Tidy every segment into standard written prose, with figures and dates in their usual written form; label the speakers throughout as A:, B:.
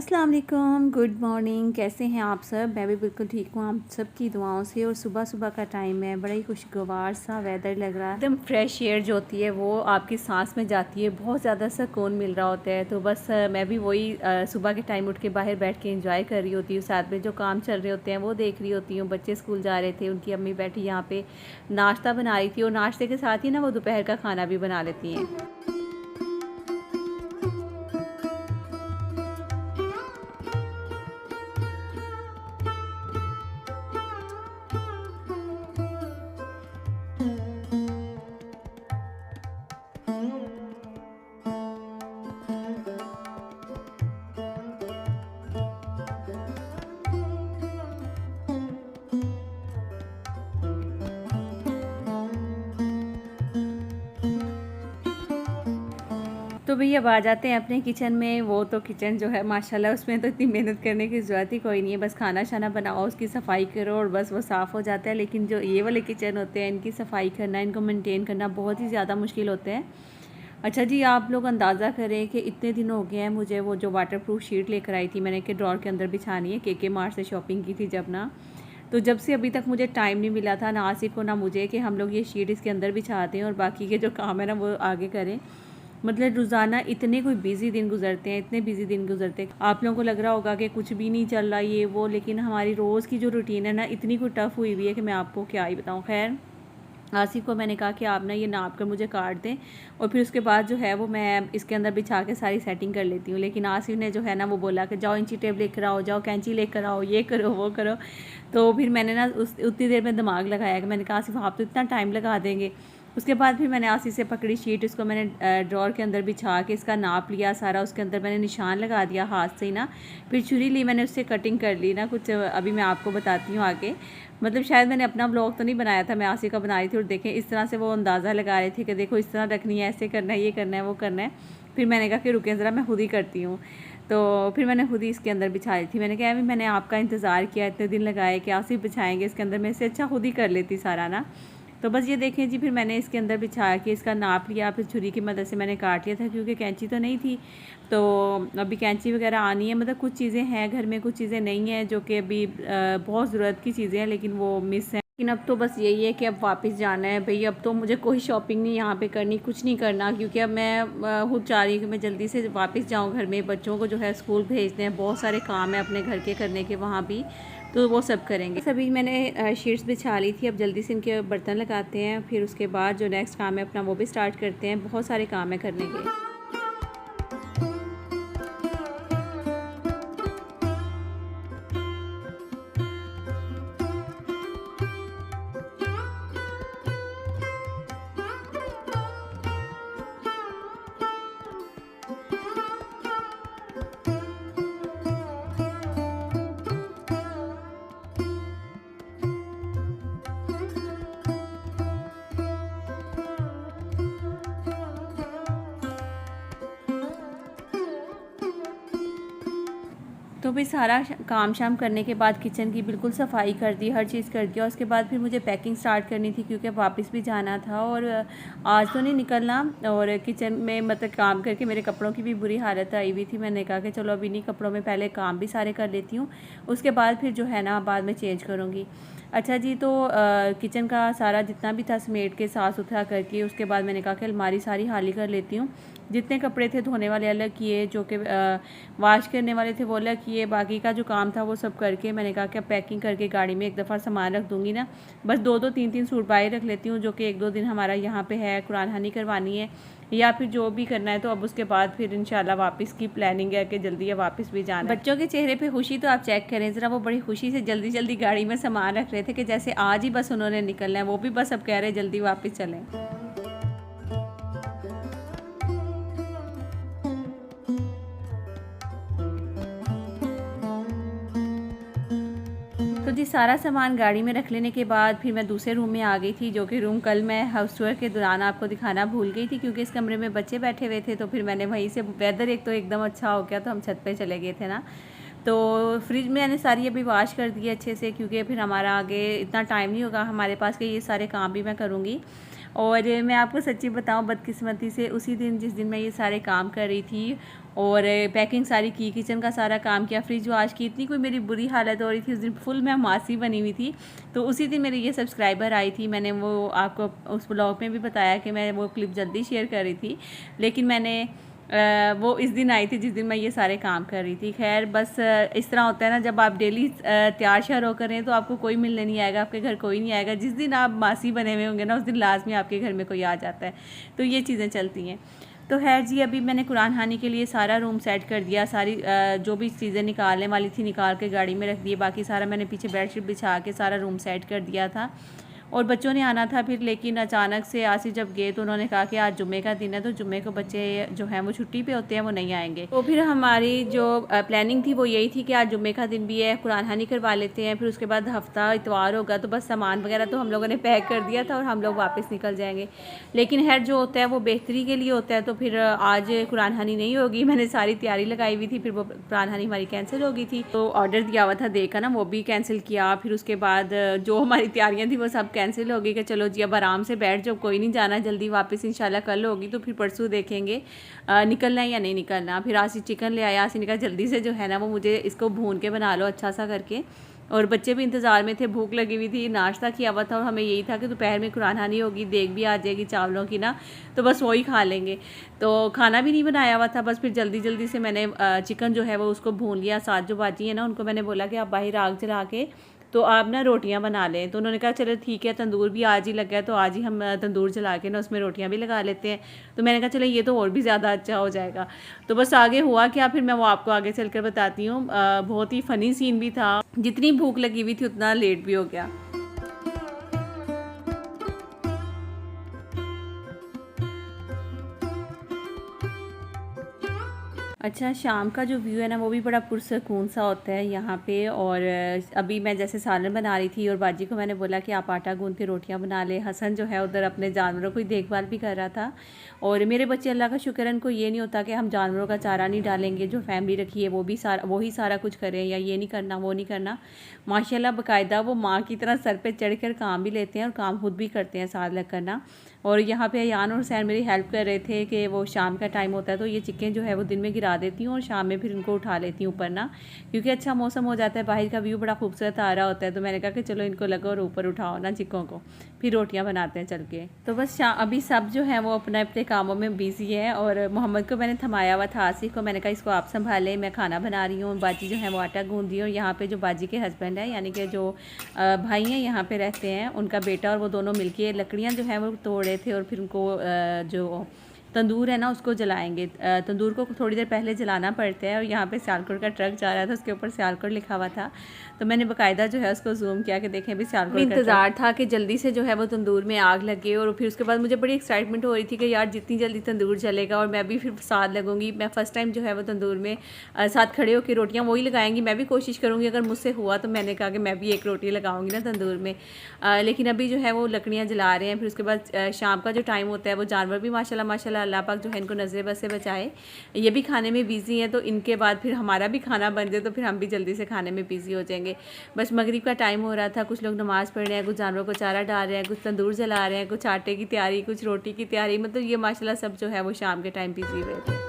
A: अस्सलाम वालेकुम, good morning. कैसे हैं आप सब? मैं भी बिल्कुल ठीक हूँ आप सब की दुआओं से। और सुबह सुबह का टाइम है, बड़ा ही खुशगवार सा वेदर लग रहा है। एकदम फ्रेश एयर जो होती है वो आपकी सांस में जाती है, बहुत ज़्यादा सुकून मिल रहा होता है। तो बस मैं भी वही सुबह के टाइम उठ के बाहर बैठ के एंजॉय कर रही होती हूँ। साथ में जो काम चल रहे होते हैं वो देख रही होती हूँ। बच्चे स्कूल जा रहे थे, उनकी अम्मी बैठी यहाँ पर नाश्ता बना रही थी, और नाश्ते के साथ ही ना वो दोपहर का खाना भी बना लेती हैं। तो भैया अब आ जाते हैं अपने किचन में। वो तो किचन जो है माशाल्लाह, उसमें तो इतनी मेहनत करने की ज़रूरत ही कोई नहीं है। बस खाना शाना बनाओ, उसकी सफाई करो और बस वो साफ़ हो जाता है। लेकिन जो ये वाले किचन होते हैं, इनकी सफाई करना, इनको मेंटेन करना बहुत ही ज़्यादा मुश्किल होते हैं। अच्छा जी, आप लोग अंदाज़ा करें कि इतने दिन हो गए हैं मुझे वो जो वाटर प्रूफ शीट लेकर आई थी मैंने, कि ड्रॉर के अंदर बिछानी है। के मार्ट से शॉपिंग की थी जब ना, तो जब से अभी तक मुझे टाइम नहीं मिला था, ना आसिफ को ना मुझे, कि हम लोग ये शीट इसके अंदर बिछाते हैं और बाकी के जो काम है ना वो आगे करें। मतलब रोज़ाना इतने कोई बिज़ी दिन गुजरते हैं, इतने बिज़ी दिन गुजरते हैं। आप लोगों को लग रहा होगा कि कुछ भी नहीं चल रहा ये वो, लेकिन हमारी रोज़ की जो रूटीन है ना इतनी कोई टफ़ हुई हुई है कि मैं आपको क्या ही बताऊँ। खैर, आसिफ को मैंने कहा कि आप ना ये नाप कर मुझे काट दें, और फिर उसके बाद जो है वो मैं इसके अंदर बिछा के सारी सेटिंग कर लेती हूँ। लेकिन आसिफ ने जो है ना वो बोला कि जाओ इंची टेप लेकर आओ, जाओ कैंची लेकर आओ, ये करो वो करो। तो फिर मैंने ना उतनी देर में दिमाग लगाया कि मैंने कहा आसिफ आप तो इतना टाइम लगा देंगे। उसके बाद फिर मैंने आसिफ से पकड़ी शीट, उसको मैंने ड्रॉर के अंदर बिछा के इसका नाप लिया सारा, उसके अंदर मैंने निशान लगा दिया हाथ से ही ना। फिर छुरी ली, मैंने उससे कटिंग कर ली ना कुछ, अभी मैं आपको बताती हूँ आगे। मतलब शायद मैंने अपना ब्लॉग तो नहीं बनाया था, मैं आसिफ का बना रही थी। और देखें इस तरह से वो अंदाज़ा लगा रहे थे कि देखो इस तरह रखनी है, ऐसे करना है, ये करना है, वो करना है। फिर मैंने कहा कि रुके ज़रा, मैं खुद ही करती हूँ। तो फिर मैंने खुद ही इसके अंदर बिछाई थी। मैंने कहा अभी मैंने आपका इंतज़ार किया, इतने दिन लगाए कि आसिफ बिछाएंगे इसके अंदर, मैं इससे अच्छा खुद ही कर लेती सारा ना। तो बस ये देखें जी, फिर मैंने इसके अंदर बिछा के इसका नाप लिया, फिर छुरी की मदद से मैंने काट लिया था, क्योंकि कैंची तो नहीं थी। तो अभी कैंची वगैरह आनी है। मतलब कुछ चीज़ें हैं घर में, कुछ चीज़ें नहीं हैं जो कि अभी बहुत ज़रूरत की चीज़ें हैं, लेकिन वो मिस हैं। लेकिन अब तो बस यही है कि अब वापस जाना है भई। अब तो मुझे कोई शॉपिंग नहीं यहाँ पे करनी, कुछ नहीं करना, क्योंकि अब मैं खुद चाह रही हूँ कि मैं जल्दी से वापस जाऊँ घर में। बच्चों को जो है स्कूल भेजने हैं, बहुत सारे काम है अपने घर के करने के वहाँ भी, तो वो सब करेंगे। सभी मैंने शीट्स बिछा ली थी, अब जल्दी से इनके बर्तन लगाते हैं, फिर उसके बाद जो नेक्स्ट काम है अपना वो भी स्टार्ट करते हैं। बहुत सारे काम है करने के। तो फिर सारा काम शाम करने के बाद किचन की बिल्कुल सफाई कर दी, हर चीज़ कर दिया। उसके बाद फिर मुझे पैकिंग स्टार्ट करनी थी, क्योंकि वापस भी जाना था और आज तो नहीं निकलना। और किचन में मतलब काम करके मेरे कपड़ों की भी बुरी हालत आई हुई थी। मैंने कहा कि चलो अभी नहीं, कपड़ों में पहले काम भी सारे कर लेती हूँ, उसके बाद फिर जो है ना बाद में चेंज करूँगी। अच्छा जी, तो किचन का सारा जितना भी था समेट के साफ़ सुथरा करके, उसके बाद मैंने कहा कि अलमारी सारी खाली कर लेती हूँ। जितने कपड़े थे धोने वाले अलग किए, जो कि वाश करने वाले थे वो अलग किए, बाकी का जो काम था वो सब करके मैंने कहा कि पैकिंग करके गाड़ी में एक दफ़ा सामान रख दूँगी ना। बस 2-2 3-3 सूट बाहर रख लेती हूँ, जो कि 1-2 दिन हमारा यहाँ पे है, कुरान खानी करवानी है या फिर जो भी करना है। तो अब उसके बाद फिर इंशाल्लाह वापस की प्लानिंग है कि जल्दी है वापस भी जाना है। बच्चों के चेहरे पे खुशी तो आप चेक करें ज़रा, वो बड़ी खुशी से जल्दी जल्दी गाड़ी में सामान रख रहे थे कि जैसे आज ही बस उन्होंने निकलना है। वो भी बस अब कह रहे जल्दी वापस चलें। तो जी सारा सामान गाड़ी में रख लेने के बाद फिर मैं दूसरे रूम में आ गई थी, जो कि रूम कल मैं हाउस टूर के दौरान आपको दिखाना भूल गई थी, क्योंकि इस कमरे में बच्चे बैठे हुए थे। तो फिर मैंने वहीं से, वेदर एक तो एकदम अच्छा हो गया तो हम छत पे चले गए थे ना। तो फ्रिज में मैंने सारी अभी वॉश कर दी अच्छे से, क्योंकि फिर हमारा आगे इतना टाइम नहीं होगा हमारे पास कि ये सारे काम भी मैं करूँगी। और मैं आपको सच्ची बताऊँ, बदकिस्मती से उसी दिन जिस दिन मैं ये सारे काम कर रही थी और पैकिंग सारी की, किचन का सारा काम किया, फ्रिज वॉश की। इतनी कोई मेरी बुरी हालत हो रही थी उस दिन, फुल मैं मासी बनी हुई थी। तो उसी दिन मेरी ये सब्सक्राइबर आई थी, मैंने वो आपको उस ब्लॉग में भी बताया कि मैं वो क्लिप जल्दी शेयर कर रही थी, लेकिन मैंने वो इस दिन आई थी जिस दिन मैं ये सारे काम कर रही थी। खैर बस इस तरह होता है ना, जब आप डेली तैयार श्यार हो करें तो आपको कोई मिलने नहीं आएगा, आपके घर कोई नहीं आएगा। जिस दिन आप मासी बने हुए होंगे ना, उस दिन लाजमी आपके घर में कोई आ जाता है। तो ये चीज़ें चलती हैं। तो खैर जी, अभी मैंने कुरान खानी के लिए सारा रूम सेट कर दिया, सारी जो भी चीज़ें निकालने वाली थी निकाल के गाड़ी में रख दी। बाकी सारा मैंने पीछे बेडशीट बिछा के सारा रूम सेट कर दिया था। और बच्चों ने आना था फिर, लेकिन अचानक से आसिफ जब गए तो उन्होंने कहा कि आज जुम्मे का दिन है, तो जुम्मे को बच्चे जो हैं वो छुट्टी पे होते हैं, वो नहीं आएंगे। तो फिर हमारी जो प्लानिंग थी वो यही थी कि आज जुम्मे का दिन भी है, कुरान खानी करवा लेते हैं, फिर उसके बाद हफ्ता इतवार होगा तो बस सामान वगैरह तो हम लोगों ने पैक कर दिया था और हम लोग वापस निकल जाएंगे। लेकिन खैर जो होता है वो बेहतरी के लिए होता है, तो फिर आज कुरान खानी नहीं होगी। मैंने सारी तैयारी लगाई हुई थी, फिर वो कुरान खानी हमारी कैंसिल हो गई थी। तो ऑर्डर दिया हुआ था देखा ना, वो भी कैंसिल किया। फिर उसके बाद जो हमारी तैयारियाँ थी वो सब कैंसिल हो गई कि चलो जी अब आराम से बैठ जाओ, कोई नहीं जाना जल्दी वापस, इंशाल्लाह कल होगी तो फिर परसों देखेंगे निकलना है या नहीं निकलना। फिर आसी चिकन ले आया, आसी ने कहा जल्दी से जो है ना वो मुझे इसको भून के बना लो अच्छा सा करके। और बच्चे भी इंतज़ार में थे, भूख लगी हुई थी, नाश्ता किया हुआ था और हमें यही था कि दोपहर में कुरान खानी होगी, देग भी आ जाएगी चावलों की ना, तो बस वही खा लेंगे। तो खाना भी नहीं बनाया हुआ था, बस फिर जल्दी जल्दी से मैंने चिकन जो है वो उसको भून लिया। साथ जो बाजी है ना, उनको मैंने बोला कि आप बाहर आग जला के तो आप ना रोटियां बना लें। तो उन्होंने कहा चलो ठीक है, तंदूर भी आज ही लग गया तो आज ही हम तंदूर जला के ना उसमें रोटियां भी लगा लेते हैं। तो मैंने कहा चलो ये तो और भी ज़्यादा अच्छा हो जाएगा। तो बस आगे हुआ क्या, फिर मैं वो आपको आगे चलकर बताती हूँ। बहुत ही फ़नी सीन भी था, जितनी भूख लगी हुई थी उतना लेट भी हो गया। अच्छा, शाम का जो व्यू है ना वो भी बड़ा पुरसकून सा होता है यहाँ पे। और अभी मैं जैसे सालन बना रही थी और बाजी को मैंने बोला कि आप आटा गूंद के रोटियाँ बना ले। हसन जो है उधर अपने जानवरों की देखभाल भी कर रहा था। और मेरे बच्चे, अल्लाह का शुक्र है, इनको ये नहीं होता कि हम जानवरों का चारा नहीं डालेंगे, जो फैमिली रखी है वो भी सारा कुछ करें, या ये नहीं करना वो नहीं करना। माशाल्लाह बाकायदा वो माँ की तरह सर पे चढ़ कर काम भी लेते हैं और काम खुद भी करते हैं साथ लग करना। और यहाँ पे अयान और हुसैन मेरी हेल्प कर रहे थे कि वो शाम का टाइम होता है तो ये चिकन जो है वो दिन में गिरा देती हूँ और शाम में फिर इनको उठा लेती हूँ ऊपर ना, क्योंकि अच्छा मौसम हो जाता है, बाहर का व्यू बड़ा खूबसूरत आ रहा होता है। तो मैंने कहा कि चलो इनको लगो और ऊपर उठाओ ना चिकों को, फिर रोटियाँ बनाते हैं चल के। तो बस अभी सब जो है वो अपने अपने कामों में बिजी है। और मोहम्मद को मैंने थमाया हुआ था, आसिफ को मैंने कहा इसको आप संभालें, मैं खाना बना रही हूँ। बाजी जो है वो आटा गूंद रही है। और यहाँ पे जो बाजी के हस्बैंड है, यानी कि जो भाई हैं यहाँ पे रहते हैं, उनका बेटा और वो दोनों मिलके लकड़ियाँ जो है वो तोड़ रहे थे और फिर उनको जो तंदूर है ना उसको जलाएंगे। तंदूर को थोड़ी देर पहले जलाना पड़ता है। और यहाँ पे सियालकोट का ट्रक जा रहा था, उसके ऊपर सियालकोट लिखा हुआ था। तो मैंने बाकायदा जो है उसको जूम किया कि देखें अभी सियालकोट। इंतज़ार था कि जल्दी से जो है वो तंदूर में आग लगे। और फिर उसके बाद मुझे बड़ी एक्साइटमेंट हो रही थी कि यार जितनी जल्दी तंदूर जलेगा और मैं भी फिर साथ लगूंगी। मैं फ़र्स्ट टाइम जो है वो तंदूर में साथ खड़े होकर रोटियाँ वही लगाएंगी। मैं भी कोशिश करूँगी, अगर मुझसे हुआ तो मैंने कहा कि मैं भी एक रोटी लगाऊंगी ना तंदूर में। लेकिन अभी जो है वो लकड़ियाँ जला रहे हैं। फिर उसके बाद शाम का जो टाइम होता है वो जानवर भी माशाल्लाह माशाल्लाह अल्लाह पाक जो है इनको नज़र बस से बचाए, ये भी खाने में बिज़ी हैं। तो इनके बाद फिर हमारा भी खाना बन जाए तो फिर हम भी जल्दी से खाने में बिज़ी हो जाएंगे। बस मगरिब का टाइम हो रहा था, कुछ लोग नमाज़ पढ़ रहे हैं, कुछ जानवरों को चारा डाल रहे हैं, कुछ तंदूर जला रहे हैं, कुछ आटे की तैयारी, कुछ रोटी की तैयारी। मतलब ये माशाल्लाह सब जो है वो शाम के टाइम बिज़ी हुए थे।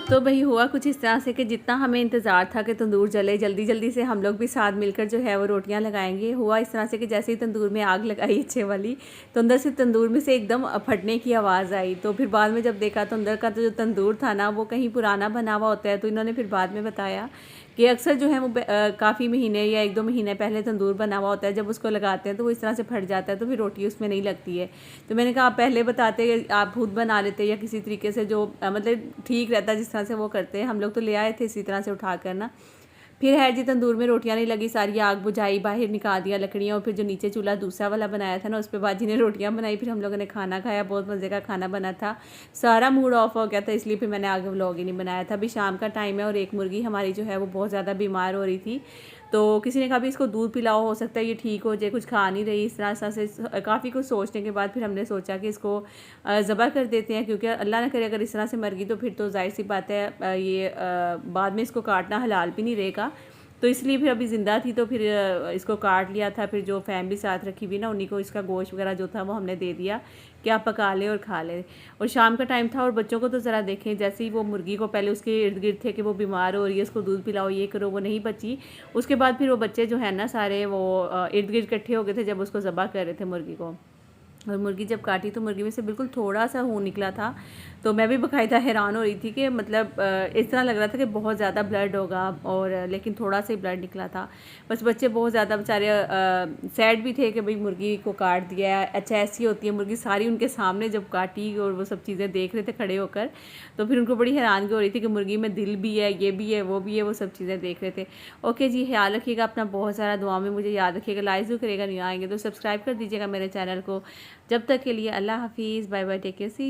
A: तो वही हुआ कुछ इस तरह से कि जितना हमें इंतज़ार था कि तंदूर जले, जल्दी जल्दी से हम लोग भी साथ मिलकर जो है वो रोटियां लगाएंगे, हुआ इस तरह से कि जैसे ही तंदूर में आग लगाई अच्छे वाली, तो अंदर से तंदूर में से एकदम फटने की आवाज़ आई। तो फिर बाद में जब देखा तो अंदर का तो जो तंदूर था ना वो कहीं पुराना बना हुआ होता है। तो इन्होंने फिर बाद में बताया कि अक्सर जो है वो काफ़ी महीने या 1-2 महीने पहले तंदूर बना हुआ होता है, जब उसको लगाते हैं तो वो इस तरह से फट जाता है, तो फिर रोटी उसमें नहीं लगती है। तो मैंने कहा आप पहले बताते, आप खुद बना लेते या किसी तरीके से जो मतलब ठीक रहता जिस तरह से वो करते हैं। हम लोग तो ले आए थे इसी तरह से उठा कर ना। फिर है जी तंदूर में रोटियां नहीं लगी, सारी आग बुझाई, बाहर निकाल दिया लकड़ियाँ, और फिर जो नीचे चूल्हा दूसरा वाला बनाया था ना उस पर बाजी ने रोटियां बनाई। फिर हम लोगों ने खाना खाया, बहुत मज़े का खाना बना था। सारा मूड ऑफ हो गया था, इसलिए फिर मैंने आगे व्लॉग ही नहीं बनाया था। अभी शाम का टाइम है और एक मुर्गी हमारी जो है वो बहुत ज़्यादा बीमार हो रही थी। तो किसी ने कहा भी इसको दूध पिलाओ, हो सकता है ये ठीक हो जाए, कुछ खा नहीं रही। इस तरह से काफ़ी कुछ सोचने के बाद फिर हमने सोचा कि इसको ज़बह कर देते हैं, क्योंकि अल्लाह ना करे अगर इस तरह से मर गई तो फिर तो जाहिर सी बात है ये बाद में इसको काटना हलाल भी नहीं रहेगा। तो इसलिए फिर अभी ज़िंदा थी तो फिर इसको काट लिया था। फिर जो फैमिली साथ रखी हुई ना उन्हीं को इसका गोश्त वगैरह जो था वो हमने दे दिया कि आप पका ले और खा ले। और शाम का टाइम था और बच्चों को तो ज़रा देखें, जैसे ही वो मुर्गी को पहले उसके इर्द गिर्द थे कि वो बीमार हो रही है, उसको दूध पिलाओ, ये करो, वो नहीं बची। उसके बाद फिर वो बच्चे जो है ना सारे वो इर्द गिर्द इकट्ठे हो गए थे जब उसको ज़बह कर रहे थे मुर्गी को। और मुर्गी जब काटी तो मुर्गी में से बिल्कुल थोड़ा सा खून निकला था। तो मैं भी बाकायदा हैरान हो रही थी कि मतलब इस तरह लग रहा था कि बहुत ज़्यादा ब्लड होगा, और लेकिन थोड़ा सा ही ब्लड निकला था। बस बच्चे बहुत ज़्यादा बेचारे सैड भी थे कि भाई मुर्गी को काट दिया है। अच्छा ऐसी होती है मुर्गी, सारी उनके सामने जब काटी और वो सब चीज़ें देख रहे थे खड़े होकर, तो फिर उनको बड़ी हैरानगी हो रही थी कि मुर्गी में दिल भी है, ये भी है, वो भी है, वो सब चीज़ें देख रहे थे। ओके जी, ख्याल रखिएगा अपना बहुत सारा, दुआ में मुझे याद रखिएगा, लाइक जो करेगा नहीं आएंगे तो सब्सक्राइब कर दीजिएगा मेरे चैनल को। जब तक के लिए अल्लाह हाफिज़, बाय बाय, टेक केयर, सी।